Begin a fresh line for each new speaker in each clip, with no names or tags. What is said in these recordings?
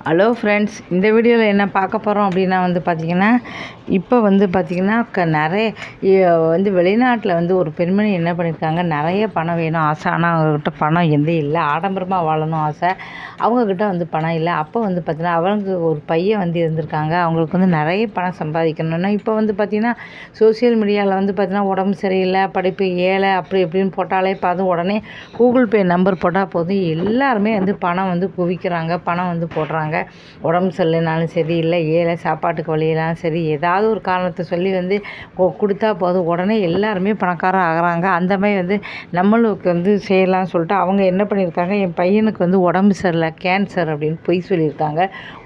Hello friends, இந்த வீடியோவில் என்ன பார்க்க போகிறோம் அப்படின்னா பார்த்திங்கன்னா, இப்போ பார்த்திங்கன்னா நிறைய வெளிநாட்டில் ஒரு பெண்மணி என்ன பண்ணியிருக்காங்க, நிறைய பணம் வேணும் ஆசை. ஆனால் அவங்கக்கிட்ட பணம் எதுவும் இல்லை. ஆடம்பரமாக வாழணும் ஆசை. அவங்கக்கிட்ட பணம் இல்லை. அப்போ பார்த்திங்கன்னா அவங்க ஒரு பையன் இருந்திருக்காங்க. அவங்களுக்கு நிறைய பணம் சம்பாதிக்கணும்னா இப்போ பார்த்திங்கன்னா சோசியல் மீடியாவில் பார்த்திங்கன்னா உடம்பு சரியில்லை, படிப்பு ஏழை, அப்படி இப்படின்னு போட்டாலே உடனே கூகுள் பே நம்பர் போட்டால் போதும், எல்லாருமே பணம் குவிக்கிறாங்க, பணம் போடுறாங்க. உடம்பு சரியில்லைனாலும் சரி, இல்லை ஏழை, சாப்பாட்டுக்கு வழியினாலும் சரி, ஏதாவது ஒரு காரணத்தை சொல்லி கொடுத்தா போதும், உடனே எல்லாருமே பணக்காரன் ஆகிறாங்க. அந்த மாதிரி நம்மளுக்கு செய்யலாம்னு சொல்லிட்டு அவங்க என்ன பண்ணியிருக்காங்க, என் பையனுக்கு உடம்பு சரியில்லை, கேன்சர் அப்படின்னு பொய் சொல்லியிருக்காங்க.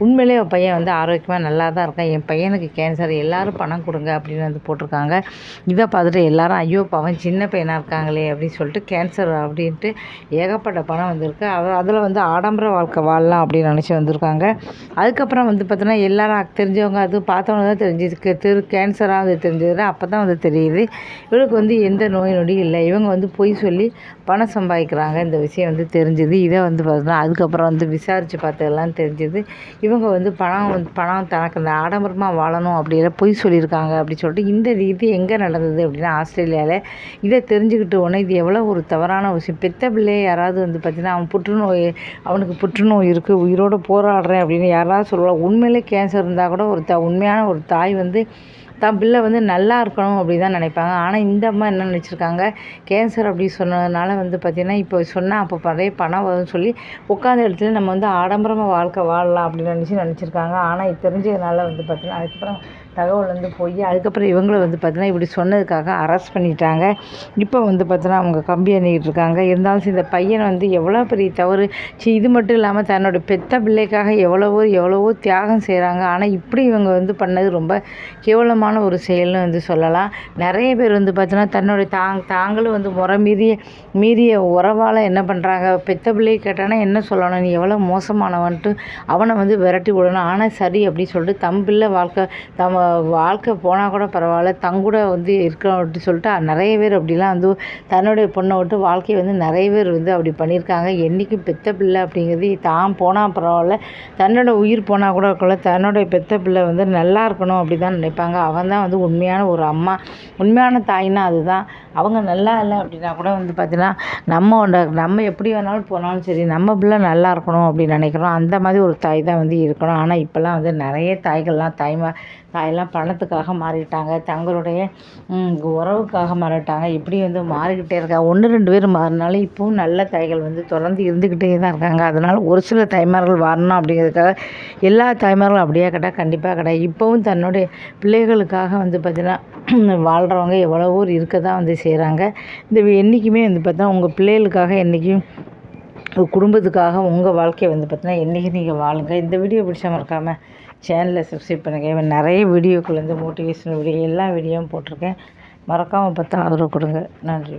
உண்மையிலே என் பையன் ஆரோக்கியமாக நல்லா தான் இருக்கான், என் பையனுக்கு கேன்சர், எல்லோரும் பணம் கொடுங்க அப்படின்னு போட்டிருக்காங்க. இதை பார்த்துட்டு எல்லாரும் ஐயோ பாவம் சின்ன பையனாக இருக்காங்களே அப்படின்னு சொல்லிட்டு கேன்சர் அப்படின்ட்டு ஏகப்பட்ட பணம் வந்திருக்கு. அதில் ஆடம்பர வாழ்க்கை வாழலாம் அப்படின்னு நினச்சி வந்திருக்காங்க. அதுக்கப்புறம் பார்த்தோன்னா எல்லாரும் தெரிஞ்சவங்க அது பார்த்தவங்க தான் தெரிஞ்சது கேன்சராக தெரிஞ்சது. அப்போ தான் தெரியுது இவளுக்கு எந்த நோய் நொடியும் இல்லை, இவங்க பொய் சொல்லி பணம் சம்பாதிக்கிறாங்க. இந்த விஷயம் தெரிஞ்சுது. இதை பார்த்தோன்னா அதுக்கப்புறம் விசாரித்து பார்த்ததெல்லாம் தெரிஞ்சுது. இவங்க பணம் தனக்கு இந்த ஆடம்பரமாக வாழணும் அப்படிங்கிற பொய் சொல்லியிருக்காங்க அப்படின்னு சொல்லிட்டு இந்த இது எங்கே நடந்தது அப்படின்னா ஆஸ்திரேலியாவில். இதை தெரிஞ்சுக்கிட்டு உடனே இது எவ்வளோ ஒரு தவறான விஷயம். பெத்த பிள்ளையை யாராவது பார்த்திங்கன்னா அவனுக்கு புற்றுநோய் இருக்குது, உயிரோடு போராடுறேன் அப்படின்னு யாராவது சொல்லுவாங்க. உண்மையிலே கேன்சர் இருந்தால் கூட உண்மையான ஒரு தாய் தான் பிள்ளை நல்லா இருக்கணும் அப்படி தான் நினைப்பாங்க. ஆனால் இந்த அம்மா என்ன நினச்சிருக்காங்க, கேன்சர் அப்படி சொன்னதுனால பார்த்திங்கன்னா இப்போ சொன்னால் அப்போ நிறைய பணம் வரும்னு சொல்லி உட்காந்த இடத்துல நம்ம ஆடம்பரமாக வாழ்க்கை வாழலாம் அப்படின்னு நினச்சிருக்காங்க. ஆனால் இது தெரிஞ்சதுனால பார்த்திங்கன்னா அதுக்கப்புறம் தகவல் போய் அதுக்கப்புறம் இவங்களை பார்த்தீங்கன்னா இப்படி சொன்னதுக்காக அரெஸ்ட் பண்ணிட்டாங்க. இப்போ பார்த்தீங்கன்னா அவங்க கம்பி அணிக்கிட்டு இருக்காங்க. இருந்தாலும் இந்த பையன் எவ்வளோ பெரிய தவறு. இது மட்டும் இல்லாமல் தன்னோட பெத்த பிள்ளைக்காக எவ்வளவோ தியாகம் செய்கிறாங்க. ஆனால் இப்படி இவங்க பண்ணது ரொம்ப கேவலமான ஒரு செயல்னு சொல்லலாம். நிறைய பேர் பார்த்தீங்கன்னா தன்னுடைய தாங்களும் முறை மீறிய உறவால் என்ன பண்ணுறாங்க, பெத்த பிள்ளையை கேட்டானா என்ன சொல்லணும், நீ எவ்வளோ மோசமானவன்ட்டு அவனை விரட்டி விடணும். ஆனால் சரி அப்படி சொல்லிட்டு தம் பிள்ளை வாழ்க்கை போனால் கூட பரவாயில்ல, தங்கூட இருக்கணும் அப்படி சொல்லிட்டு நிறைய பேர் அப்படிலாம் தன்னுடைய பொண்ணை விட்டு வாழ்க்கையை நிறைய பேர் அப்படி பண்ணியிருக்காங்க. என்றைக்கும் பெத்த பிள்ளை அப்படிங்கிறது தான் போனால் பரவாயில்ல, தன்னோட உயிர் போனால் கூட இருக்கல, தன்னுடைய பெத்த பிள்ளை நல்லா இருக்கணும் அப்படி தான் நினைப்பாங்க. அவன் தான் உண்மையான ஒரு அம்மா, உண்மையான தாய்னா அதுதான். அவங்க நல்லா இல்லை அப்படின்னா கூட பார்த்தீங்கன்னா நம்ம எப்படி வேணாலும் போனாலும் சரி, நம்ம பிள்ளை நல்லா இருக்கணும் அப்படின்னு நினைக்கிறோம். அந்த மாதிரி ஒரு தாய் தான் இருக்கணும். ஆனால் இப்போல்லாம் நிறைய தாய்கள்லாம் தாயெல்லாம் பணத்துக்காக மாறிட்டாங்க, தங்களுடைய உறவுக்காக மாறிட்டாங்க. இப்படி மாறிக்கிட்டே இருக்காங்க. 1-2 பேர் மாறினாலும் இப்போவும் நல்ல தாய்கள் தொடர்ந்து இருந்துக்கிட்டே தான் இருக்காங்க. அதனால் ஒரு சில தாய்மார்கள் வரணும் அப்படிங்கிறதுக்காக எல்லா தாய்மார்களும் அப்படியே கேட்டால் கண்டிப்பாக கிடையாது. இப்போவும் தன்னுடைய பிள்ளைகளுக்காக பார்த்திங்கன்னா வாழ்கிறவங்க எவ்வளவோ இருக்க தான் செய்கிறாங்க. இந்த என்றைக்குமே பார்த்தா உங்கள் பிள்ளைகளுக்காக என்றைக்கும் குடும்பத்துக்காக உங்கள் வாழ்க்கையை பார்த்தீங்கன்னா என்றைக்கு நீங்கள் வாழுங்க. இந்த வீடியோ பிடிச்சா மறக்காமல் சேனலை சப்ஸ்கிரைப் பண்ணுங்கள். நிறைய வீடியோக்கள் மோட்டிவேஷனல் வீடியோ எல்லா வீடியோவும் போட்டிருக்கேன். மறக்காமல் பார்த்தா ஆதரவு கொடுங்க. நன்றி.